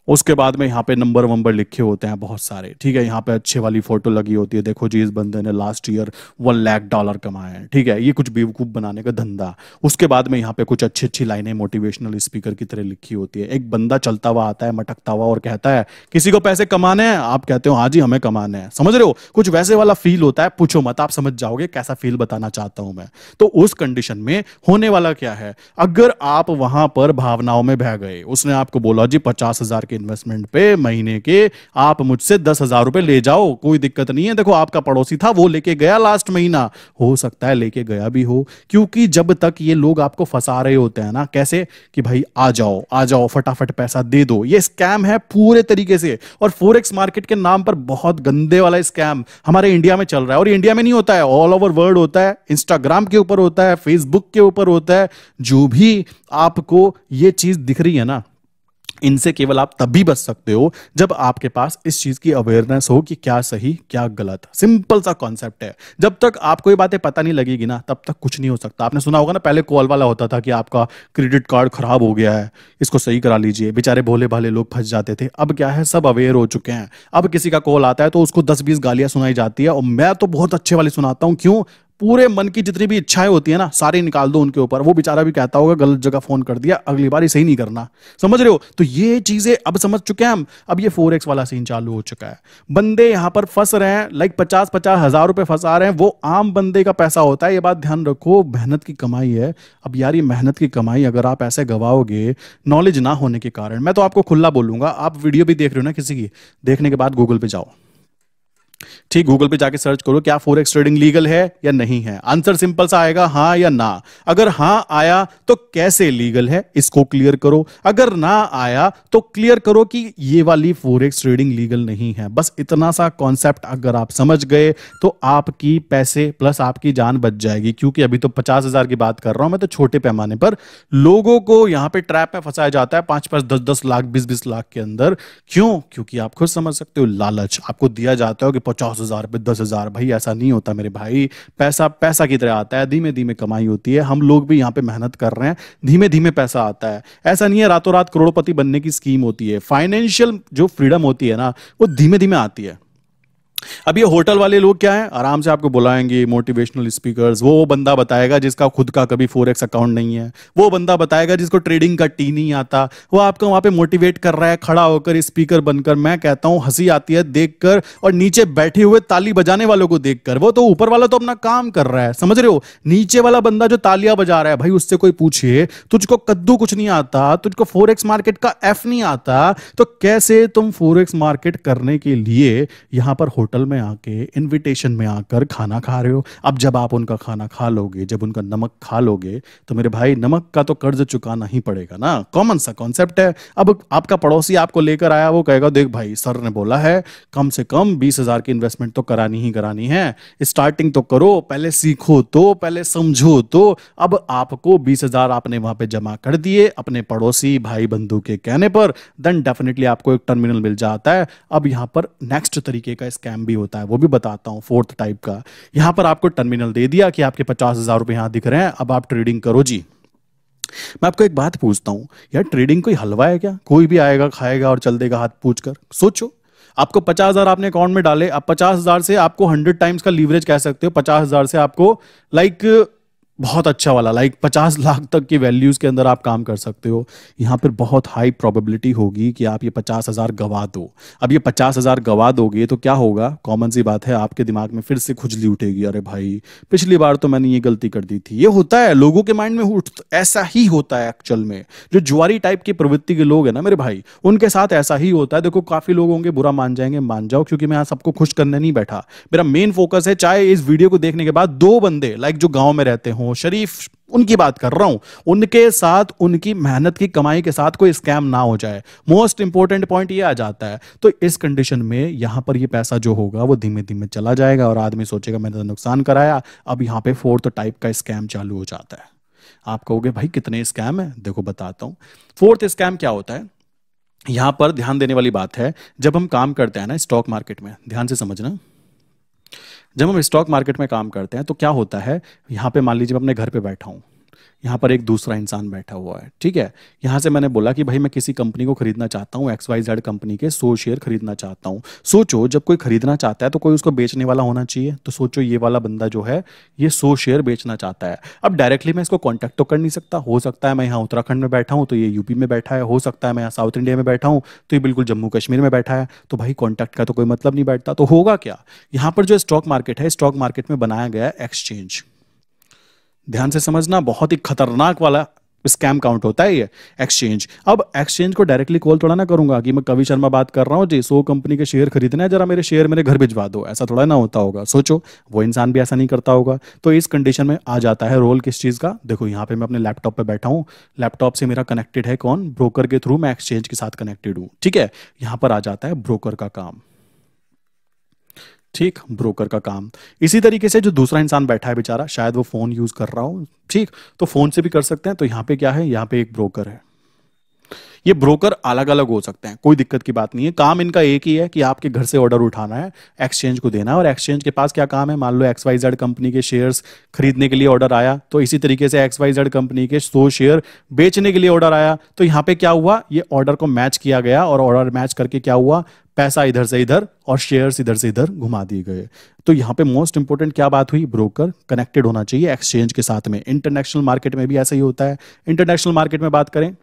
उसके बाद में यहाँ पे नंबर वंबर लिखे होते हैं बहुत सारे, ठीक है। यहाँ पे अच्छे वाली फोटो लगी होती है, देखो जी इस बंदे ने लास्ट ईयर $1 लाख कमाए हैं, ठीक है। ये कुछ बेवकूफ़ बनाने का धंधा। उसके बाद में यहाँ पे कुछ अच्छी अच्छी लाइनें मोटिवेशनल स्पीकर की तरह लिखी होती है। एक बंदा चलता हुआ आता है मटकता हुआ और कहता है किसी को पैसे कमाने हैं? आप कहते हो हाँ जी हमें कमाने हैं। समझ रहे हो? कुछ वैसे वाला फील होता है, पूछो मत, आप समझ जाओगे कैसा फील बताना चाहता हूं मैं। तो उस कंडीशन में होने वाला क्या है, अगर आप वहां पर भावनाओं में बह गए, उसने आपको बोला जी 50,000 के इन्वेस्टमेंट पे महीने के आप मुझसे 10,000 रुपए ले जाओ, कोई दिक्कत नहीं है। देखो आपका पड़ोसी था वो लेके गया लास्ट महीना, हो सकता है लेके गया भी हो। क्योंकि जब तक ये लोग आपको फंसा रहे होते हैं ना, कैसे कि भाई आ जाओ फटाफट पैसा दे दो, ये स्कैम है पूरे तरीके से। और फोरेक्स मार्केट के नाम पर बहुत गंदे वाला स्कैम हमारे इंडिया में चल रहा है। और इंडिया में नहीं होता है, ऑल ओवर वर्ल्ड होता है। इंस्टाग्राम के ऊपर होता है, फेसबुक के ऊपर होता है। जो भी आपको ये चीज दिख रही है ना, इनसे केवल आप तब भी बच सकते हो जब आपके पास इस चीज की अवेयरनेस हो कि क्या सही क्या गलत। सिंपल सा कॉन्सेप्ट है। जब तक आपको ये बातें पता नहीं लगेगी ना, तब तक कुछ नहीं हो सकता। आपने सुना होगा ना, पहले कॉल वाला होता था कि आपका क्रेडिट कार्ड खराब हो गया है, इसको सही करा लीजिए। बेचारे भोले भाले लोग फंस जाते थे। अब क्या है, सब अवेयर हो चुके हैं। अब किसी का कॉल आता है तो उसको 10-20 गालियां सुनाई जाती है, और मैं तो बहुत अच्छे वाली सुनाता हूं। क्यों? पूरे मन की जितनी भी इच्छाएं होती है ना, सारी निकाल दो उनके ऊपर। वो बेचारा भी कहता होगा गलत जगह फोन कर दिया, अगली बार सही नहीं करना। समझ रहे हो? तो ये चीजें अब समझ चुके हैं हम। अब ये फोरेक्स वाला सीन चालू हो चुका है। बंदे यहां पर फंस रहे हैं, लाइक 50-50 हजार रुपए फंसा रहे हैं। वो आम बंदे का पैसा होता है, ये बात ध्यान रखो। मेहनत की कमाई है। अब यार ये मेहनत की कमाई अगर आप ऐसे गवाओगे नॉलेज ना होने के कारण, मैं तो आपको खुला बोलूंगा, आप वीडियो भी देख रहे हो ना किसी की, देखने के बाद गूगल पे जाओ, ठीक, गूगल पे जाके सर्च करो क्या फॉरेक्स ट्रेडिंग लीगल है या नहीं है। आंसर सिंपल सा आएगा, हाँ या ना। अगर हाँ आया तो कैसे लीगल है इसको क्लियर करो, अगर ना आया तो क्लियर करो कि ये वाली फॉरेक्स ट्रेडिंग लीगल नहीं है। बस इतना सा कॉन्सेप्ट अगर आप समझ गए तो आपकी पैसे प्लस आपकी जान बच जाएगी। क्योंकि अभी तो 50,000 की बात कर रहा हूं मैं, तो छोटे पैमाने पर लोगों को यहां पे ट्रैप में फंसाया जाता है 5-5, 10-10 लाख, 20-20 लाख के अंदर। क्यों? क्योंकि आप खुद समझ सकते हो, लालच आपको दिया जाता है कि 50,000 पे 10,000। भाई ऐसा नहीं होता मेरे भाई, पैसा पैसा की तरह आता है, धीमे धीमे कमाई होती है। हम लोग भी यहाँ पे मेहनत कर रहे हैं, धीमे धीमे पैसा आता है। ऐसा नहीं है रातों रात करोड़पति बनने की स्कीम होती है। फाइनेंशियल जो फ्रीडम होती है ना, वो धीमे धीमे आती है। अब ये होटल वाले लोग क्या है, आराम से आपको बुलाएंगे, मोटिवेशनल स्पीकर्स। वो बंदा बताएगा जिसका खुद का कभी फॉरेक्स अकाउंट नहीं है, वो बंदा बताएगा जिसको ट्रेडिंग का टी नहीं आता, वो आपको वहां पे मोटिवेट कर रहा है खड़ा होकर, स्पीकर बनकर। मैं कहता हूं हंसी आती है देखकर, और नीचे बैठे हुए ताली बजाने वालों को देखकर। वो तो ऊपर वाला तो अपना काम कर रहा है, समझ रहे हो। नीचे वाला बंदा जो तालियां बजा रहा है, भाई उससे कोई पूछे तुझको कद्दू कुछ नहीं आता, तुझको फॉरेक्स मार्केट का एफ नहीं आता, तो कैसे तुम फॉरेक्स मार्केट करने के लिए यहां पर होटल में आके, इनविटेशन में आकर खाना खा रहे हो। अब जब आप उनका खाना खा लोगे, जब उनका नमक खा लोगे, तो मेरे भाई नमक का तो कर्ज चुकाना ही पड़ेगा ना। कॉमन सा कॉन्सेप्ट है। अब आपका पड़ोसी आपको लेकर आया, वो कहेगा देख भाई सर ने बोला है कम से कम 20,000 की इन्वेस्टमेंट तो करानी ही करानी है, स्टार्टिंग तो करो, पहले सीखो तो, पहले समझो तो। अब आपको 20,000 आपने वहां पे जमा कर दिए अपने पड़ोसी भाई बंधु के कहने पर, देन डेफिनेटली आपको एक टर्मिनल मिल जाता है। अब यहां पर नेक्स्ट तरीके का स्कैम भी होता है, वो भी बताता हूं, फोर्थ टाइप का। यहां पर आपको टर्मिनल दे दिया कि आपके 50,000 रुपए यहां दिख रहे हैं, अब आप ट्रेडिंग करो जी। मैं आपको एक बात पूछता हूं, यार ट्रेडिंग कोई हलवा है क्या? कोई भी आएगा खाएगा और चल देगा हाथ पूछ कर? सोचो, आपको 50,000 आपने अकाउंट में डाले, अब 50,000 से आपको 100 टाइम्स का लीवरेज कह सकते हो। 50,000 से आपको लाइक बहुत अच्छा वाला, लाइक 50 लाख तक की वैल्यूज के अंदर आप काम कर सकते हो। यहां पर बहुत हाई प्रोबेबिलिटी होगी कि आप ये 50,000 गवा दो। अब ये 50,000 गवा दोगे तो क्या होगा? कॉमन सी बात है, आपके दिमाग में फिर से खुजली उठेगी, अरे भाई पिछली बार तो मैंने ये गलती कर दी थी। ये होता है लोगों के माइंड में, ऐसा ही होता है एक्चुअल में। जो जुआरी टाइप की प्रवृत्ति के लोग हैं ना मेरे भाई, उनके साथ ऐसा ही होता है। देखो काफी लोग होंगे बुरा मान जाएंगे, मान जाओ, क्योंकि मैं यहाँ सबको खुश करने नहीं बैठा। मेरा मेन फोकस है, चाहे इस वीडियो को देखने के बाद 2 बंदे लाइक जो गांव में रहते हो, शरीफ, उनकी बात कर रहा हूं, उनके साथ उनकी मेहनत की कमाई के साथ कोई स्कैम ना हो जाए। मोस्ट इंपॉर्टेंट पॉइंट ये आ जाता है। तो इस कंडीशन में यहां पर ये पैसा जो होगा वो धीमे धीमे चला जाएगा और आदमी सोचेगा मैंने तो नुकसान कराया। अब यहां पे फोर्थ टाइप का स्कैम चालू हो जाता है। आप कहोगे भाई कितने स्कैम है? देखो बताता हूं। फोर्थ स्कैम क्या होता है, यहां पर ध्यान देने वाली बात है। जब हम काम करते हैं ना स्टॉक मार्केट में, ध्यान से समझना, जब हम स्टॉक मार्केट में काम करते हैं तो क्या होता है, यहां पे मान लीजिए मैं अपने घर पे बैठा हूं, यहाँ पर एक दूसरा इंसान बैठा हुआ है, ठीक है। यहाँ से मैंने बोला कि भाई मैं किसी कंपनी को खरीदना चाहता हूँ, XYZ कंपनी के 100 शेयर खरीदना चाहता हूँ। सोचो जब कोई खरीदना चाहता है तो कोई उसको बेचने वाला होना चाहिए। तो सोचो ये वाला बंदा जो है ये 100 शेयर बेचना चाहता है। अब डायरेक्टली मैं इसको कॉन्टैक्ट तो कर नहीं सकता। हो सकता है मैं यहाँ उत्तराखंड में बैठा हूँ तो ये यूपी में बैठा है, हो सकता है मैं यहाँ साउथ इंडिया में बैठा हूँ तो ये बिल्कुल जम्मू कश्मीर में बैठा है। तो भाई कॉन्टैक्ट का तो कोई मतलब नहीं बैठता। तो होगा क्या, यहाँ पर जो स्टॉक मार्केट है, स्टॉक मार्केट में बनाया गया है एक्सचेंज। ध्यान से समझना, बहुत ही खतरनाक वाला स्कैम काउंट होता है ये एक्सचेंज। अब एक्सचेंज को डायरेक्टली कॉल थोड़ा ना करूंगा कि मैं कवि शर्मा बात कर रहा हूं जी, 100 कंपनी के शेयर खरीदने हैं, जरा मेरे शेयर मेरे घर भिजवा दो, ऐसा थोड़ा ना होता होगा। सोचो वो इंसान भी ऐसा नहीं करता होगा। तो इस कंडीशन में आ जाता है रोल किस चीज का। देखो यहाँ पे मैं अपने लैपटॉप पे बैठा हूँ, लैपटॉप से मेरा कनेक्टेड है कौन? ब्रोकर के थ्रू मैं एक्सचेंज के साथ कनेक्टेड हूँ, ठीक है। यहाँ पर आ जाता है ब्रोकर का काम, ठीक, ब्रोकर का काम। इसी तरीके से जो दूसरा इंसान बैठा है बेचारा, शायद वो फोन यूज कर रहा हो, ठीक, तो फोन से भी कर सकते हैं। तो यहाँ पे क्या है, यहाँ पे एक ब्रोकर है। ये ब्रोकर अलग अलग हो सकते हैं, कोई दिक्कत की बात नहीं है। काम इनका एक ही है कि आपके घर से ऑर्डर उठाना है, एक्सचेंज को देना है। और एक्सचेंज के पास क्या काम है, मान लो XYZ कंपनी के शेयर्स खरीदने के लिए ऑर्डर आया, तो इसी तरीके से XYZ कंपनी के 100 शेयर बेचने के लिए ऑर्डर आया। तो यहाँ पे क्या हुआ, ये ऑर्डर को मैच किया गया और ऑर्डर मैच करके क्या हुआ, पैसा इधर से इधर और शेयर्स इधर से इधर घुमा दिए गए। तो यहाँ पे मोस्ट इंपोर्टेंट क्या बात हुई, ब्रोकर कनेक्टेड होना चाहिए एक्सचेंज के साथ में। इंटरनेशनल मार्केट में भी ऐसा ही होता है। इंटरनेशनल मार्केट में बात करें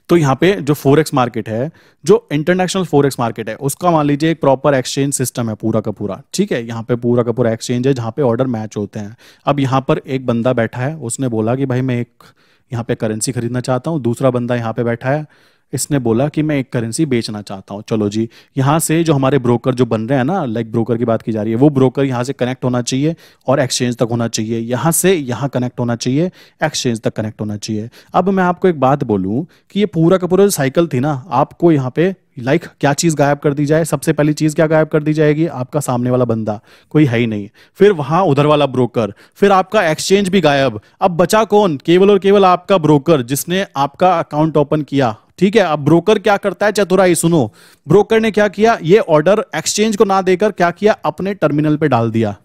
तो यहाँ पे जो फॉरेक्स मार्केट है, जो इंटरनेशनल फॉरेक्स मार्केट है, उसका मान लीजिए एक प्रॉपर एक्सचेंज सिस्टम है पूरा का पूरा, ठीक है। यहाँ पे पूरा का पूरा एक्सचेंज है जहाँ पे ऑर्डर मैच होते हैं। अब यहाँ पर एक बंदा बैठा है, उसने बोला कि भाई मैं एक यहाँ पे करेंसी खरीदना चाहता हूँ। दूसरा बंदा यहाँ पे बैठा है, इसने बोला कि मैं एक करेंसी बेचना चाहता हूँ। चलो जी, यहाँ से जो हमारे ब्रोकर जो बन रहे हैं ना, लाइक ब्रोकर की बात की जा रही है, वो ब्रोकर यहाँ से कनेक्ट होना चाहिए और एक्सचेंज तक होना चाहिए, यहाँ से यहाँ कनेक्ट होना चाहिए, एक्सचेंज तक कनेक्ट होना चाहिए। अब मैं आपको एक बात बोलूँ कि ये पूरा का पूरा जो साइकिल थी ना, आपको यहाँ पे क्या चीज गायब कर दी जाए? सबसे पहली चीज क्या गायब कर दी जाएगी? आपका सामने वाला बंदा, कोई है ही नहीं। फिर वहां उधर वाला ब्रोकर, फिर आपका एक्सचेंज भी गायब। अब बचा कौन? केवल और केवल आपका ब्रोकर जिसने आपका अकाउंट ओपन किया। ठीक है, अब ब्रोकर क्या करता है? चतुराई सुनो। ब्रोकर ने क्या किया? ये ऑर्डर एक्सचेंज को ना देकर क्या किया? अपने टर्मिनल पे डाल दिया,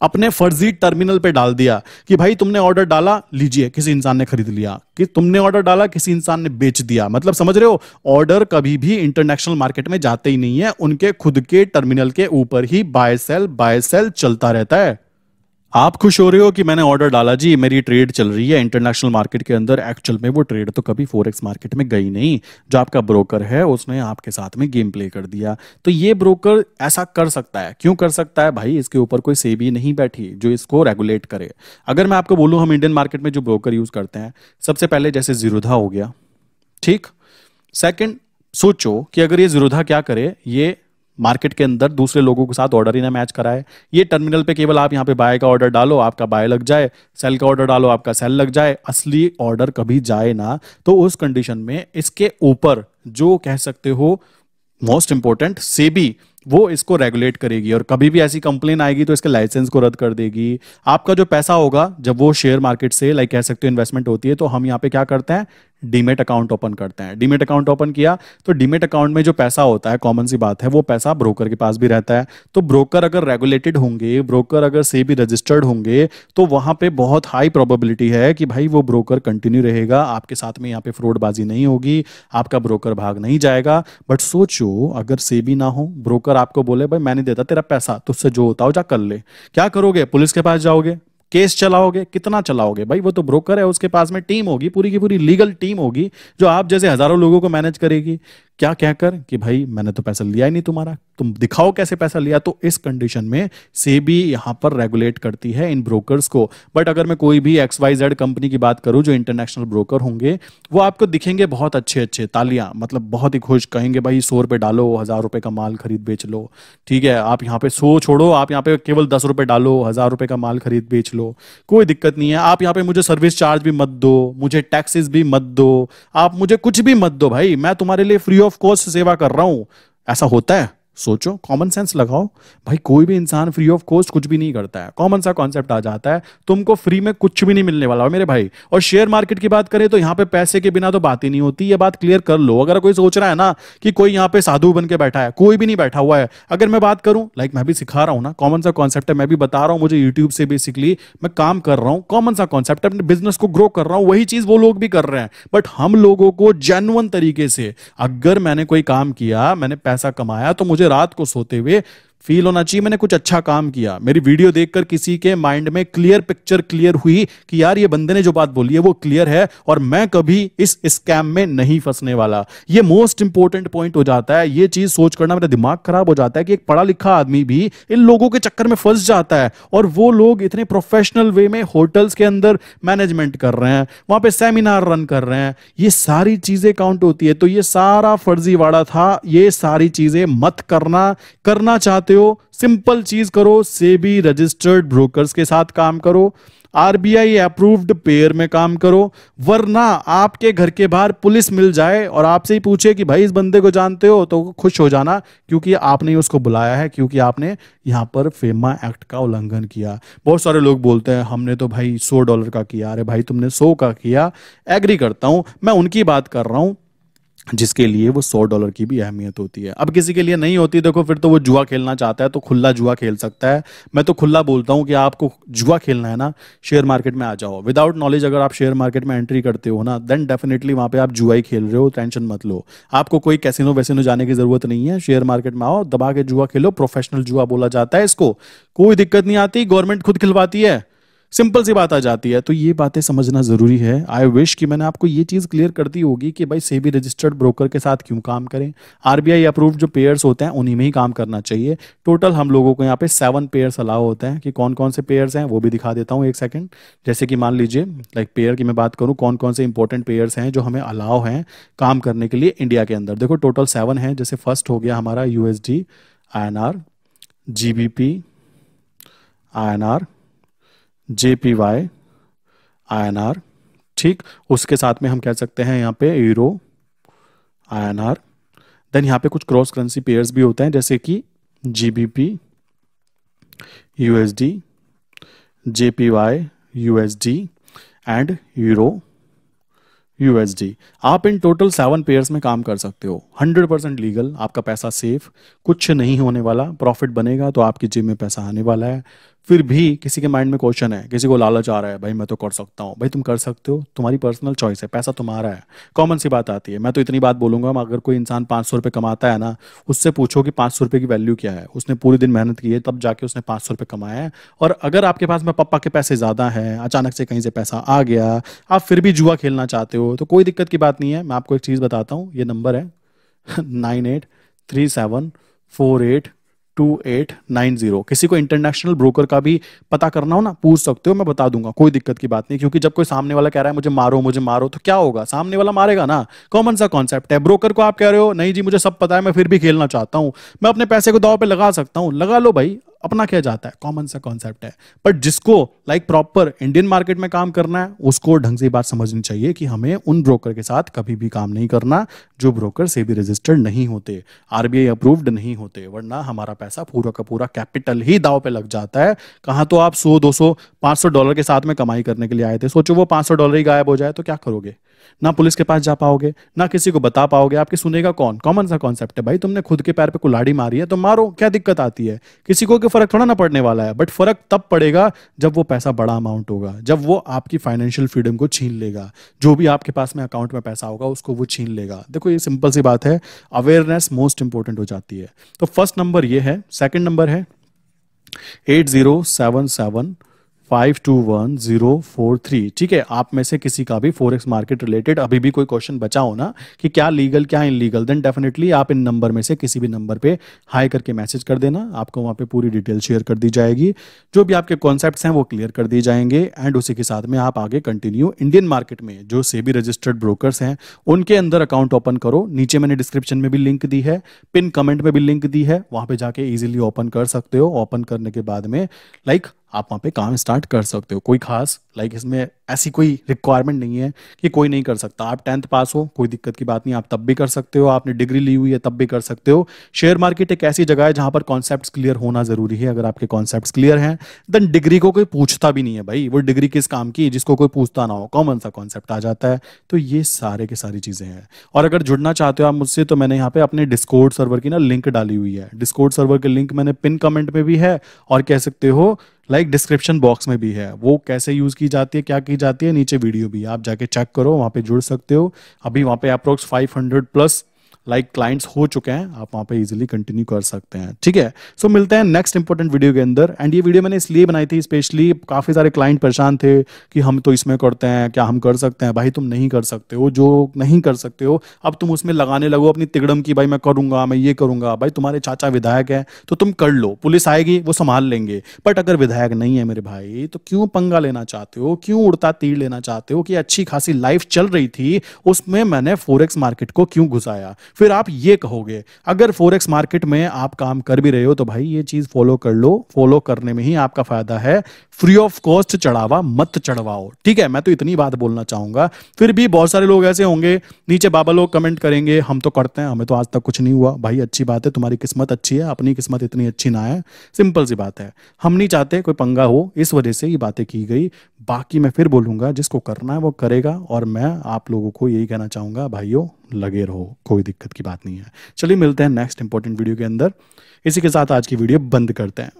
अपने फर्जी टर्मिनल पे डाल दिया कि भाई तुमने ऑर्डर डाला, लीजिए, किसी इंसान ने खरीद लिया। कि तुमने ऑर्डर डाला, किसी इंसान ने बेच दिया। मतलब समझ रहे हो, ऑर्डर कभी भी इंटरनेशनल मार्केट में जाते ही नहीं है, उनके खुद के टर्मिनल के ऊपर ही बाय सेल चलता रहता है। आप खुश हो रहे हो कि मैंने ऑर्डर डाला जी, मेरी ट्रेड चल रही है इंटरनेशनल मार्केट के अंदर। एक्चुअल में वो ट्रेड तो कभी फॉरेक्स मार्केट में गई नहीं, जो आपका ब्रोकर है उसने आपके साथ में गेम प्ले कर दिया। तो ये ब्रोकर ऐसा कर सकता है। क्यों कर सकता है भाई? इसके ऊपर कोई सेबी नहीं बैठी जो इसको रेगुलेट करे। अगर मैं आपको बोलूं, हम इंडियन मार्केट में जो ब्रोकर यूज करते हैं, सबसे पहले जैसे जीरोधा हो गया, ठीक। सेकंड, सोचो कि अगर ये जीरोधा क्या करे, ये मार्केट के अंदर दूसरे लोगों के साथ ऑर्डर ही ना मैच कराए। ये टर्मिनल पे केवल आप यहाँ पे बाय का ऑर्डर डालो, आपका बाय लग जाए, सेल का ऑर्डर डालो, आपका सेल लग जाए, असली ऑर्डर कभी जाए ना। तो उस कंडीशन में इसके ऊपर जो कह सकते हो मोस्ट इंपॉर्टेंट सेबी, वो इसको रेगुलेट करेगी और कभी भी ऐसी कंप्लेन आएगी तो इसके लाइसेंस को रद्द कर देगी। आपका जो पैसा होगा, जब वो शेयर मार्केट से कह सकते हो इन्वेस्टमेंट होती है, तो हम यहाँ पे क्या करते हैं? डीमेट अकाउंट ओपन करते हैं। डीमेट अकाउंट ओपन किया तो डीमेट अकाउंट में जो पैसा होता है, कॉमन सी बात है, वो पैसा ब्रोकर के पास भी रहता है। तो ब्रोकर अगर रेगुलेटेड होंगे, ब्रोकर अगर सेबी रजिस्टर्ड होंगे, तो वहां पे बहुत हाई प्रोबेबिलिटी है कि भाई वो ब्रोकर कंटिन्यू रहेगा, आपके साथ में यहाँ पे फ्रॉडबाजी नहीं होगी, आपका ब्रोकर भाग नहीं जाएगा। बट सोचो, अगर सेबी ना हो, ब्रोकर आपको बोले भाई मैं नहीं देता तेरा पैसा, तुझसे जो होता हो जा कर ले, क्या करोगे? पुलिस के पास जाओगे, केस चलाओगे? कितना चलाओगे भाई? वो तो ब्रोकर है, उसके पास में टीम होगी, पूरी की पूरी लीगल टीम होगी, जो आप जैसे हजारों लोगों को मैनेज करेगी। क्या कहकर कि भाई मैंने तो पैसा लिया ही नहीं तुम्हारा, तुम दिखाओ कैसे पैसा लिया। तो इस कंडीशन में सेबी यहां पर रेगुलेट करती है इन ब्रोकर्स को। बट अगर मैं कोई भी XYZ कंपनी की बात करूं जो इंटरनेशनल ब्रोकर होंगे, वो आपको दिखेंगे बहुत अच्छे अच्छे, तालियां, मतलब बहुत ही खुश, कहेंगे भाई 100 रुपए डालो, 1000 रुपए का माल खरीद बेच लो। ठीक है, आप यहाँ पे 100 छोड़ो, आप यहाँ पे केवल 10 रुपए डालो, 1000 रुपए का माल खरीद बेच लो, कोई दिक्कत नहीं है। आप यहाँ पे मुझे सर्विस चार्ज भी मत दो, मुझे टैक्सेस भी मत दो, आप मुझे कुछ भी मत दो भाई, मैं तुम्हारे लिए फ्री ऑफ कॉस्ट सेवा कर रहा हूं। ऐसा होता है? सोचो, कॉमन सेंस लगाओ भाई, कोई भी इंसान फ्री ऑफ कॉस्ट कुछ भी नहीं करता है। कॉमन सा कॉन्सेप्ट आ जाता है, तुमको फ्री में कुछ भी नहीं मिलने वाला हो मेरे भाई। और शेयर मार्केट की बात करें तो यहाँ पे पैसे के बिना तो बात ही नहीं होती, ये बात क्लियर कर लो। अगर कोई सोच रहा है ना कि कोई यहाँ पे साधु बन के बैठा है, कोई भी नहीं बैठा हुआ है। अगर मैं बात करूं, मैं भी सिखा रहा हूं ना, कॉमन सा कॉन्सेप्ट है, मैं भी बता रहा हूं, मुझे यूट्यूब से बेसिकली मैं काम कर रहा हूं, कॉमन सा कॉन्सेप्ट है, अपने बिजनेस को ग्रो कर रहा हूं, वही चीज वो लोग भी कर रहे हैं। बट हम लोगों को जेन्युइन तरीके से, अगर मैंने कोई काम किया, मैंने पैसा कमाया, तो मुझे रात को सोते हुए फील होना चाहिए मैंने कुछ अच्छा काम किया। मेरी वीडियो देखकर किसी के माइंड में क्लियर पिक्चर क्लियर हुई कि यार ये बंदे ने जो बात बोली है वो क्लियर है और मैं कभी इस स्कैम में नहीं फंसने वाला। ये मोस्ट इंपॉर्टेंट पॉइंट हो जाता है। ये चीज सोच करना मेरा दिमाग खराब हो जाता है कि एक पढ़ा लिखा आदमी भी इन लोगों के चक्कर में फंस जाता है। और वो लोग इतने प्रोफेशनल वे में होटल्स के अंदर मैनेजमेंट कर रहे हैं, वहां पे सेमिनार रन कर रहे हैं, ये सारी चीजें काउंट होती है। तो ये सारा फर्जीवाड़ा था, ये सारी चीजें मत करना। करना चाहते हो, सिंपल चीज करो, सेबी रजिस्टर्ड ब्रोकर्स के साथ काम करो, आरबीआई अप्रूव्ड पेयर में काम करो। वरना आपके घर के बाहर पुलिस मिल जाए और आपसे ही पूछे कि भाई इस बंदे को जानते हो, तो खुश हो जाना, क्योंकि आपने ही उसको बुलाया है, क्योंकि आपने यहां पर फेमा एक्ट का उल्लंघन किया। बहुत सारे लोग बोलते हैं हमने तो भाई $100 का किया। अरे भाई तुमने 100 का किया, एग्री करता हूं, मैं उनकी बात कर रहा हूं जिसके लिए वो $100 की भी अहमियत होती है। अब किसी के लिए नहीं होती, देखो फिर तो वो जुआ खेलना चाहता है तो खुला जुआ खेल सकता है। मैं तो खुला बोलता हूं कि आपको जुआ खेलना है ना, शेयर मार्केट में आ जाओ। विदाउट नॉलेज अगर आप शेयर मार्केट में एंट्री करते हो ना, देन डेफिनेटली वहां पे आप जुआ ही खेल रहे हो, टेंशन मत लो। आपको कोई कैसीनो वैसीनो जाने की जरूरत नहीं है, शेयर मार्केट में आओ, दबा के जुआ खेलो, प्रोफेशनल जुआ बोला जाता है इसको, कोई दिक्कत नहीं आती, गवर्नमेंट खुद खिलवाती है। सिंपल सी बात आ जाती है। तो ये बातें समझना ज़रूरी है। आई विश कि मैंने आपको ये चीज़ क्लियर कर दी होगी कि भाई सेबी रजिस्टर्ड ब्रोकर के साथ क्यों काम करें। आरबीआई अप्रूव्ड जो पेयर्स होते हैं उन्हीं में ही काम करना चाहिए। टोटल हम लोगों को यहाँ पे 7 पेयर्स अलाउ होते हैं। कि कौन कौन से पेयर्स हैं वो भी दिखा देता हूँ एक सेकंड। जैसे कि मान लीजिए लाइक पेयर की मैं बात करूँ, कौन कौन से इंपॉर्टेंट पेयर्स हैं जो हमें अलाउ हैं काम करने के लिए इंडिया के अंदर। देखो टोटल 7 हैं। जैसे फर्स्ट हो गया हमारा USD, INR, GBP, INR, JPY, INR. ठीक, उसके साथ में हम कह सकते हैं यहाँ पे यूरो, आईएनआर। देन यहाँ पे कुछ क्रॉस करेंसी पेयर्स भी होते हैं जैसे कि GBP, USD, JPY, USD and euro, USD. आप इन टोटल 7 पेयर्स में काम कर सकते हो। 100% लीगल, आपका पैसा सेफ, कुछ नहीं होने वाला। प्रॉफिट बनेगा तो आपकी जेब में पैसा आने वाला है। फिर भी किसी के माइंड में क्वेश्चन है, किसी को लालच आ रहा है, भाई मैं तो कर सकता हूँ। भाई तुम कर सकते हो, तुम्हारी पर्सनल चॉइस है, पैसा तुम्हारा है। कॉमन सी बात आती है। मैं तो इतनी बात बोलूंगा, अगर कोई इंसान 500 रुपये कमाता है ना, उससे पूछो कि 500 रुपये की वैल्यू क्या है। उसने पूरे दिन मेहनत की है तब जाके उसने 500 रुपये कमाया है। और अगर आपके पास में पापा के पैसे ज़्यादा हैं, अचानक से कहीं से पैसा आ गया, आप फिर भी जुआ खेलना चाहते हो, तो कोई दिक्कत की बात नहीं है। मैं आपको एक चीज़ बताता हूँ, ये नंबर है 9837482890। किसी को इंटरनेशनल ब्रोकर का भी पता करना हो ना, पूछ सकते हो, मैं बता दूंगा, कोई दिक्कत की बात नहीं। क्योंकि जब कोई सामने वाला कह रहा है मुझे मारो तो क्या होगा, सामने वाला मारेगा ना। कॉमन सा कॉन्सेप्ट है। ब्रोकर को आप कह रहे हो नहीं जी मुझे सब पता है, मैं फिर भी खेलना चाहता हूं, मैं अपने पैसे को दांव पे लगा सकता हूं, लगा लो भाई, अपना क्या जाता है। कॉमन सा कॉन्सेप्ट है। बट जिसको लाइक प्रॉपर इंडियन मार्केट में काम करना है, उसको ढंग से बात समझनी चाहिए कि हमें उन ब्रोकर के साथ कभी भी काम नहीं करना जो ब्रोकर सेबी रजिस्टर्ड नहीं होते, आरबीआई अप्रूव्ड नहीं होते। वरना हमारा पैसा पूरा का पूरा कैपिटल ही दाव पे लग जाता है। कहाँ तो आप 100 200 500 डॉलर के साथ में कमाई करने के लिए आए थे, सोचो वो 500 डॉलर ही गायब हो जाए तो क्या करोगे। ना पुलिस के पास जा पाओगे, ना किसी को बता पाओगे, आपकी सुनेगा कौन। कॉमन सा कॉन्सेप्ट है भाई। तुमने खुद के पैर पे कुल्हाड़ी मारी है तो मारो, क्या दिक्कत आती है। किसी को फर्क थोड़ा ना पड़ने वाला है। बट फर्क तब पड़ेगा जब वो पैसा बड़ा अमाउंट होगा, जब वो आपकी फाइनेंशियल फ्रीडम को छीन लेगा। जो भी आपके पास में अकाउंट में पैसा होगा उसको वो छीन लेगा। देखो ये सिंपल सी बात है। अवेयरनेस मोस्ट इंपॉर्टेंट हो जाती है। तो फर्स्ट नंबर ये है। सेकंड नंबर है 8077521043। ठीक है, आप में से किसी का भी फॉरेक्स मार्केट रिलेटेड अभी भी कोई क्वेश्चन बचा हो ना कि क्या लीगल क्या इनलीगल, देन डेफिनेटली आप इन नंबर में से किसी भी नंबर पे हाई करके मैसेज कर देना। आपको वहाँ पे पूरी डिटेल शेयर कर दी जाएगी। जो भी आपके कॉन्सेप्ट्स हैं वो क्लियर कर दिए जाएंगे। एंड उसी के साथ में आप आगे कंटिन्यू इंडियन मार्केट में जो सेबी रजिस्टर्ड ब्रोकर्स हैं उनके अंदर अकाउंट ओपन करो। नीचे मैंने डिस्क्रिप्शन में भी लिंक दी है, पिन कमेंट में भी लिंक दी है, वहाँ पे जाके ईजिली ओपन कर सकते हो। ओपन करने के बाद में लाइक आप वहाँ पे काम स्टार्ट कर सकते हो। कोई खास लाइक इसमें ऐसी कोई रिक्वायरमेंट नहीं है कि कोई नहीं कर सकता। आप 10th पास हो, कोई दिक्कत की बात नहीं, आप तब भी कर सकते हो। आपने डिग्री ली हुई है तब भी कर सकते हो। शेयर मार्केट एक ऐसी जगह है जहाँ पर कॉन्सेप्ट्स क्लियर होना जरूरी है। अगर आपके कॉन्सेप्ट्स क्लियर हैं देन डिग्री को कोई पूछता भी नहीं है भाई। वो डिग्री किस काम की जिसको कोई पूछता ना हो, कॉमन सा कॉन्सेप्ट आ जाता है। तो ये सारे के सारी चीज़ें हैं। और अगर जुड़ना चाहते हो आप मुझसे तो मैंने यहाँ पे अपने डिस्कॉर्ड सर्वर की ना लिंक डाली हुई है। डिस्कॉर्ड सर्वर की लिंक मैंने पिन कमेंट में भी है और कह सकते हो लाइक डिस्क्रिप्शन बॉक्स में भी है। वो कैसे यूज की जाती है, क्या की जाती है, नीचे वीडियो भी, आप जाके चेक करो, वहाँ पे जुड़ सकते हो। अभी वहाँ पे अप्रोक्स 500 प्लस लाइक क्लाइंट्स हो चुके हैं। आप वहाँ पे इजीली कंटिन्यू कर सकते हैं। ठीक है, सो मिलते हैं नेक्स्ट इंपॉर्टेंट वीडियो के अंदर। एंड ये वीडियो मैंने इसलिए बनाई थी स्पेशली, काफ़ी सारे क्लाइंट परेशान थे कि हम तो इसमें करते हैं, क्या हम कर सकते हैं। भाई तुम नहीं कर सकते हो, जो नहीं कर सकते हो अब तुम उसमें लगाने लगो अपनी तिगड़म की, भाई मैं करूंगा, मैं ये करूंगा। भाई तुम्हारे चाचा विधायक है तो तुम कर लो, पुलिस आएगी वो संभाल लेंगे। बट अगर विधायक नहीं है मेरे भाई तो क्यों पंगा लेना चाहते हो, क्यों उड़ता तीर लेना चाहते हो कि अच्छी खासी लाइफ चल रही थी उसमें मैंने फॉरेक्स मार्केट को क्यों घुसाया। फिर आप ये कहोगे अगर फॉरेक्स मार्केट में आप काम कर भी रहे हो तो भाई ये चीज फॉलो कर लो, फॉलो करने में ही आपका फायदा है। फ्री ऑफ कॉस्ट चढ़ावा मत चढ़वाओ। ठीक है, मैं तो इतनी बात बोलना चाहूंगा। फिर भी बहुत सारे लोग ऐसे होंगे नीचे बाबा लोग कमेंट करेंगे हम तो करते हैं, हमें तो आज तक कुछ नहीं हुआ। भाई अच्छी बात है, तुम्हारी किस्मत अच्छी है, अपनी किस्मत इतनी अच्छी ना है। सिंपल सी बात है, हम नहीं चाहते कोई पंगा हो, इस वजह से ये बातें की गई। बाकी मैं फिर बोलूंगा जिसको करना है वो करेगा। और मैं आप लोगों को यही कहना चाहूंगा भाइयों लगे रहो, कोई दिक्कत की बात नहीं है। चलिए मिलते हैं नेक्स्ट इंपॉर्टेंट वीडियो के अंदर। इसी के साथ आज की वीडियो बंद करते हैं।